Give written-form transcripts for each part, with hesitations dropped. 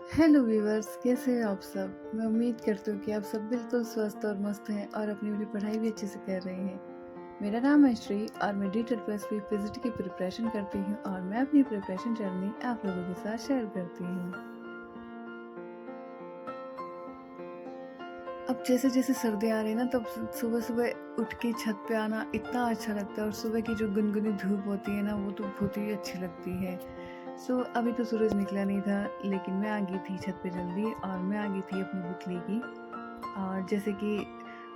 Hello viewers, कैसे हैं आप सब। मैं उम्मीद करती हूँ कि आप सब बिल्कुल स्वस्थ और मस्त हैं और अपनी अपनी पढ़ाई भी अच्छे से कर रहे हैं। मेरा नाम है श्री और मैं D++ फिजिक्स की प्रिपरेशन करती हूँ और मैं अपनी प्रिपरेशन जर्नी आप लोगों के साथ शेयर करती हूँ। अब जैसे जैसे सर्दी आ रही है ना, तब सुबह सुबह उठ के छत पे आना इतना अच्छा लगता है और सुबह की जो गुनगुनी धूप होती है ना, वो तो बहुत ही अच्छी लगती है। अभी तो सूरज निकला नहीं था, लेकिन मैं आ गई थी छत पे जल्दी और मैं आ गई थी अपनी बुक लेके। और जैसे कि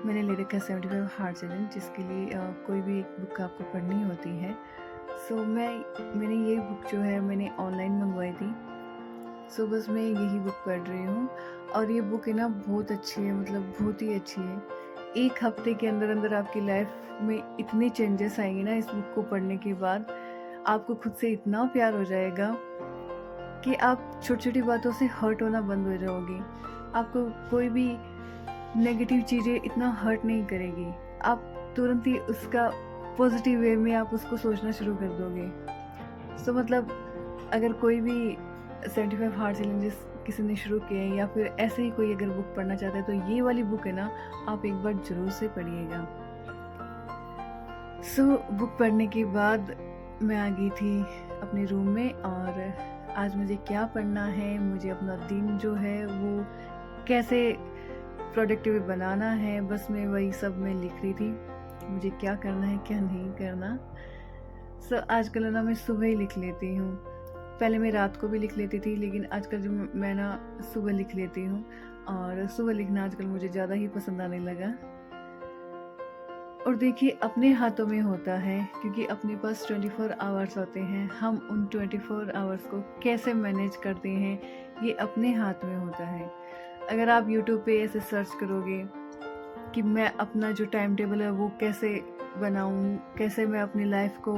मैंने ले रखा है 75 हार्ड चैलेंज, जिसके लिए कोई भी एक बुक आपको पढ़नी होती है। मैंने ये बुक जो है मैंने ऑनलाइन मंगवाई थी। बस मैं यही बुक पढ़ रही हूँ और ये बुक है ना बहुत अच्छी है, मतलब बहुत ही अच्छी है। एक हफ्ते के अंदर अंदर आपकी लाइफ में इतने चेंजेस आएंगे ना इस बुक को पढ़ने के बाद। आपको खुद से इतना प्यार हो जाएगा कि आप छोटी छोटी बातों से हर्ट होना बंद हो जाओगे। आपको कोई भी नेगेटिव चीज़ें इतना हर्ट नहीं करेगी। आप तुरंत ही उसका पॉजिटिव वे में आप उसको सोचना शुरू कर दोगे। मतलब अगर कोई भी 75 हार्ड चैलेंजेस किसी ने शुरू किए हैं या फिर ऐसे ही कोई अगर बुक पढ़ना चाहता है, तो ये वाली बुक है ना, आप एक बार ज़रूर से पढ़िएगा। बुक पढ़ने के बाद मैं आ गई थी अपने रूम में और आज मुझे क्या पढ़ना है, मुझे अपना दिन जो है वो कैसे प्रोडक्टिव बनाना है, बस मैं वही सब मैं लिख रही थी। मुझे क्या करना है क्या नहीं करना। आजकल ना मैं सुबह ही लिख लेती हूँ। पहले मैं रात को भी लिख लेती थी, लेकिन आजकल जो मैं ना सुबह लिख लेती हूँ और सुबह लिखना आजकल मुझे ज़्यादा ही पसंद आने लगा। और देखिए, अपने हाथों में होता है, क्योंकि अपने पास 24 आवर्स होते हैं। हम उन 24 आवर्स को कैसे मैनेज करते हैं, ये अपने हाथ में होता है। अगर आप यूट्यूब पे ऐसे सर्च करोगे कि मैं अपना जो टाइम टेबल है वो कैसे बनाऊं, कैसे मैं अपनी लाइफ को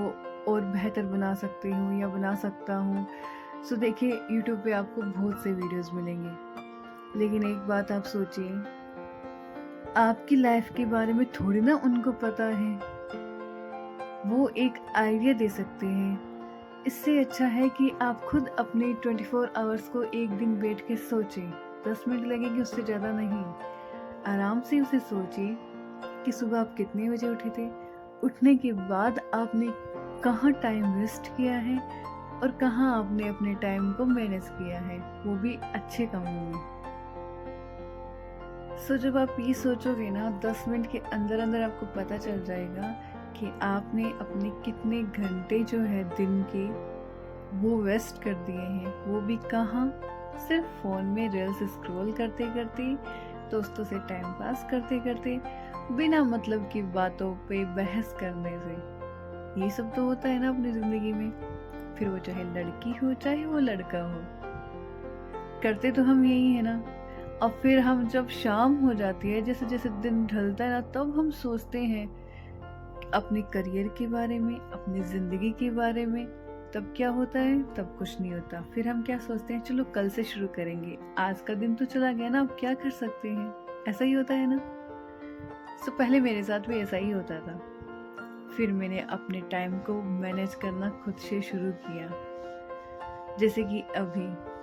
और बेहतर बना सकती हूँ या बना सकता हूँ, देखिए यूट्यूब पे आपको बहुत से वीडियोस मिलेंगे। लेकिन एक बात आप सोचिए, आपकी लाइफ के बारे में थोड़ी ना उनको पता है। वो एक आइडिया दे सकते हैं। इससे अच्छा है कि आप खुद अपने 24 आवर्स को एक दिन बैठ के सोचें। 10 मिनट लगेंगे, उससे ज़्यादा नहीं। आराम से उसे सोचिए कि सुबह आप कितने बजे उठे थे, उठने के बाद आपने कहाँ टाइम वेस्ट किया है और कहाँ आपने अपने टाइम को मैनेज किया है, वो भी अच्छे कामों में। जब आप ये सोचोगे ना, 10 मिनट के अंदर अंदर आपको पता चल जाएगा कि आपने अपने कितने घंटे जो है दिन के वो वेस्ट कर दिए हैं। वो भी कहाँ? सिर्फ फ़ोन में रील्स स्क्रॉल करते करते, दोस्तों से टाइम पास करते करते, बिना मतलब की बातों पे बहस करने से। ये सब तो होता है ना अपनी ज़िंदगी में। फिर वो चाहे लड़की हो चाहे वो लड़का हो, करते तो हम यही है ना। और फिर हम जब शाम हो जाती है, जैसे जैसे दिन ढलता है ना, तब हम सोचते हैं अपने करियर के बारे में, अपनी ज़िंदगी के बारे में। तब क्या होता है? तब कुछ नहीं होता। फिर हम क्या सोचते हैं, चलो कल से शुरू करेंगे, आज का दिन तो चला गया ना, अब क्या कर सकते हैं। ऐसा ही होता है ना। पहले मेरे साथ भी ऐसा ही होता था। फिर मैंने अपने टाइम को मैनेज करना खुद से शुरू किया। जैसे कि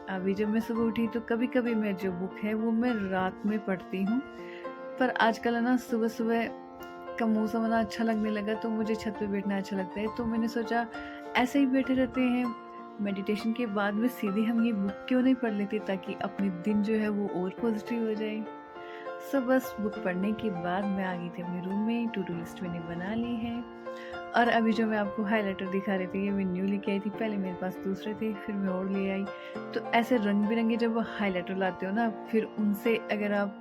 अभी जब मैं सुबह उठी तो कभी कभी मैं जो बुक है वो मैं रात में पढ़ती हूँ। पर आजकल है ना, सुबह सुबह का मौसम ना अच्छा लगने लगा, तो मुझे छत पे बैठना अच्छा लगता है। तो मैंने सोचा ऐसे ही बैठे रहते हैं, मेडिटेशन के बाद में सीधे हम ये बुक क्यों नहीं पढ़ लेते, ताकि अपने दिन जो है वो और पॉजिटिव हो जाए। बस बुक पढ़ने के बाद मैं आ गई थी अपने रूम में। टू डू लिस्ट मैंने बना ली है और अभी जो मैं आपको हाइलाइटर दिखा रही थी, ये मैं न्यू लेके आई थी। पहले मेरे पास दूसरे थे, फिर मैं और ले आई। तो ऐसे रंग बिरंगे जब हाइलाइटर लाते हो ना, फिर उनसे अगर आप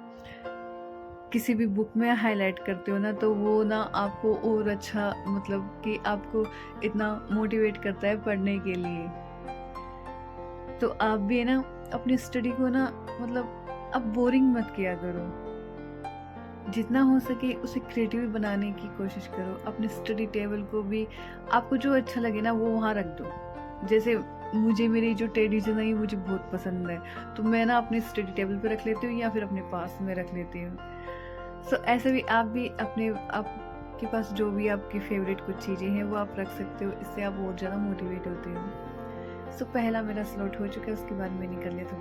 किसी भी बुक में हाइलाइट करते हो ना, तो वो ना आपको और अच्छा, मतलब कि आपको इतना मोटिवेट करता है पढ़ने के लिए। तो आप भी है ना अपनी स्टडी को ना, मतलब अब बोरिंग मत किया करो। जितना हो सके उसे क्रिएटिव बनाने की कोशिश करो। अपने स्टडी टेबल को भी आपको जो अच्छा लगे ना वो वहाँ रख दो। जैसे मुझे मेरी जो टेलीविज़न है मुझे बहुत पसंद है, तो मैं ना अपने स्टडी टेबल पे रख लेती हूँ या फिर अपने पास में रख लेती हूँ। ऐसे भी आप भी अपने, आपके पास जो भी आपकी फेवरेट कुछ चीज़ें हैं वो आप रख सकते हो। इससे आप और ज़्यादा मोटिवेट होते हो। सो पहला मेरा स्लॉट हो चुका है, उसके बाद मैंने कर लिया था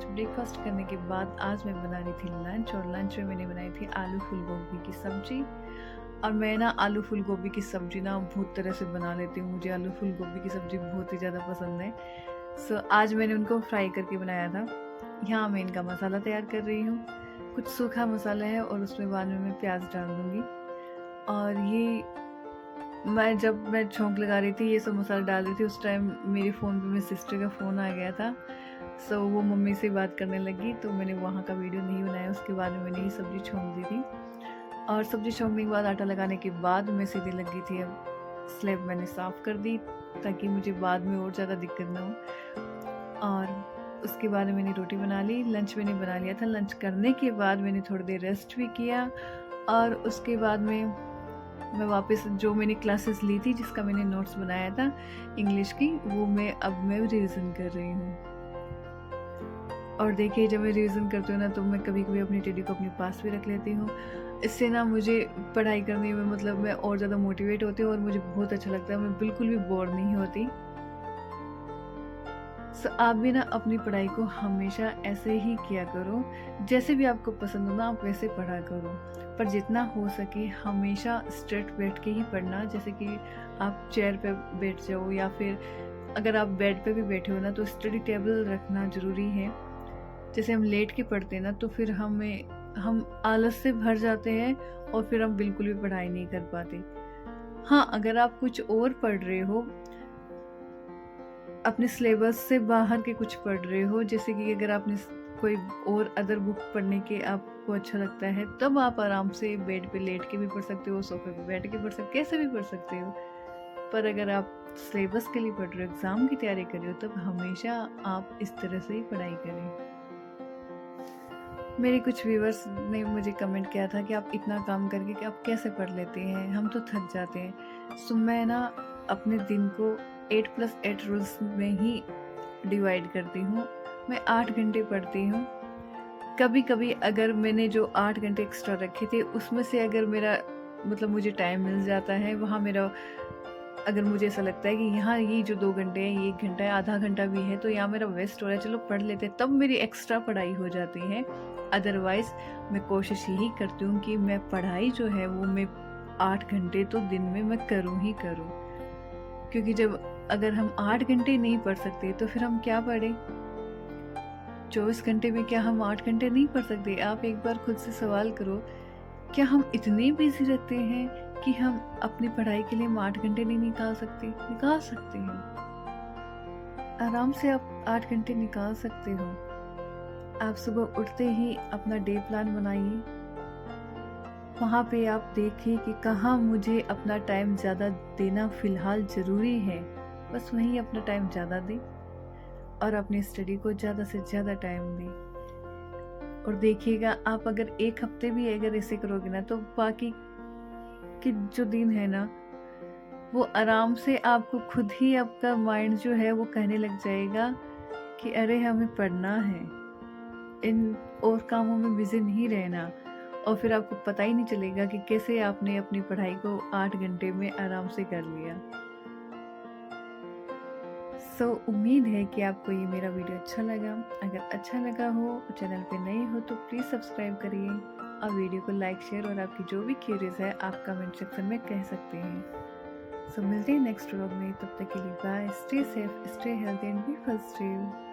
ब्रेकफास्ट करने के बाद आज मैं बना रही थी लंच, और लंच में मैंने बनाई थी आलू फूल गोभी की सब्जी। और मैं ना आलू फूल गोभी की सब्जी ना बहुत तरह से बना लेती हूँ, मुझे आलू फूल गोभी की सब्जी बहुत ही ज़्यादा पसंद है। सो आज मैंने उनको फ्राई करके बनाया था। यहाँ मैं इनका मसाला तैयार कर रही हूँ, कुछ सूखा मसाला है और उसमें बाद में मैं प्याज डाल दूँगी। और ये जब मैं छौंक लगा रही थी, ये सब मसाला डाल रही थी, उस टाइम मेरे फ़ोन पे मेरी सिस्टर का फ़ोन आ गया था। सो वो मम्मी से बात करने लगी, तो मैंने वहाँ का वीडियो नहीं बनाया। उसके बाद में मैंने ये सब्ज़ी छौंक दी थी, और सब्ज़ी छौंकने के बाद आटा लगाने के बाद मैं सीधी लगी थी। अब स्लैब मैंने साफ़ कर दी ताकि मुझे बाद में और ज़्यादा दिक्कत ना हो। और उसके बाद मैंने रोटी बना ली, लंच मैंने बना लिया था। लंच करने के बाद मैंने थोड़ी देर रेस्ट भी किया, और उसके बाद में मैं वापस जो मैंने क्लासेस ली थी, जिसका मैंने नोट्स बनाया था इंग्लिश की, वो मैं रिवीजन कर रही हूँ। और देखिए, जब मैं रिवीजन करती हूँ ना, तो मैं कभी कभी अपनी टेडी को अपने पास भी रख लेती हूँ। इससे ना मुझे पढ़ाई करने में मतलब मैं और ज़्यादा मोटिवेट होती हूँ, और मुझे बहुत अच्छा लगता है, मैं बिल्कुल भी बोर नहीं होती। सो आप भी ना अपनी पढ़ाई को हमेशा ऐसे ही किया करो, जैसे भी आपको पसंद हो ना, आप वैसे पढ़ा करो। पर जितना हो सके हमेशा स्ट्रेट बैठ के ही पढ़ना, जैसे कि आप चेयर पे बैठ जाओ, या फिर अगर आप बेड पे भी बैठे हो ना, तो स्टडी टेबल रखना ज़रूरी है। जैसे हम लेट के पढ़ते हैं ना, तो फिर हम आलस से भर जाते हैं, और फिर हम बिल्कुल भी पढ़ाई नहीं कर पाते। हाँ, अगर आप कुछ और पढ़ रहे हो, अपने सिलेबस से बाहर के कुछ पढ़ रहे हो, जैसे कि अगर आपने कोई और अदर बुक पढ़ने के आपको अच्छा लगता है, तब आप आराम से बेड पे लेट के भी पढ़ सकते हो, सोफे पे बैठ के पढ़ सकते हो, कैसे भी पढ़ सकते हो। पर अगर आप सिलेबस के लिए पढ़ रहे हो, एग्ज़ाम की तैयारी कर रहे हो, तब हमेशा आप इस तरह से ही पढ़ाई करें। मेरे कुछ व्यूअर्स ने मुझे कमेंट किया था कि आप इतना काम करके कि आप कैसे पढ़ लेते हैं, हम तो थक जाते हैं। सो मैं ना अपने दिन को 8+8 रूल्स में ही डिवाइड करती हूँ। मैं 8 घंटे पढ़ती हूँ। कभी कभी अगर मैंने जो 8 घंटे एक्स्ट्रा रखे थे, उसमें से अगर मेरा मतलब मुझे टाइम मिल जाता है, वहाँ मेरा अगर मुझे ऐसा लगता है कि यहाँ ये जो 2 घंटे हैं, ये 1 घंटा है, आधा घंटा भी है, तो यहाँ मेरा वेस्ट हो रहा है, चलो पढ़ लेते हैं, तब मेरी एक्स्ट्रा पढ़ाई हो जाती है। अदरवाइज़ मैं कोशिश यही करती हूँ कि मैं पढ़ाई जो है वो मैं 8 घंटे तो दिन में मैं करूँ ही करूँ। क्योंकि जब अगर हम 8 घंटे नहीं पढ़ सकते, तो फिर हम क्या पढ़ें? 24 घंटे में क्या हम 8 घंटे नहीं पढ़ सकते? आप एक बार खुद से सवाल करो, क्या हम इतने बिज़ी रहते हैं कि हम अपनी पढ़ाई के लिए हम 8 घंटे नहीं निकाल सकते? निकाल सकते हैं। आराम से आप 8 घंटे निकाल सकते हो। आप सुबह उठते ही अपना डे प्लान बनाइए। वहाँ पे आप देखिए कि कहाँ मुझे अपना टाइम ज़्यादा देना फ़िलहाल ज़रूरी है। बस वहीं अपना टाइम ज़्यादा दें, और अपनी स्टडी को ज़्यादा से ज़्यादा टाइम दें। और देखिएगा, आप अगर 1 हफ्ते भी अगर ऐसे करोगे ना, तो बाकी के जो दिन है ना, वो आराम से आपको खुद ही आपका माइंड जो है वो कहने लग जाएगा कि अरे हमें पढ़ना है, इन और कामों में बिजी नहीं रहना। और फिर आपको पता ही नहीं चलेगा कि कैसे आपने अपनी पढ़ाई को 8 घंटे में आराम से कर लिया। सो उम्मीद है कि आपको ये मेरा वीडियो अच्छा लगा। अगर अच्छा लगा हो और चैनल पे नए हो तो प्लीज़ सब्सक्राइब करिए, और वीडियो को लाइक, शेयर, और आपकी जो भी क्यूरीज है आप कमेंट सेक्शन में कह सकते हैं। सो मिलते हैं नेक्स्ट व्लॉग में, तब तक के लिए bye, stay safe, stay healthy and be positive.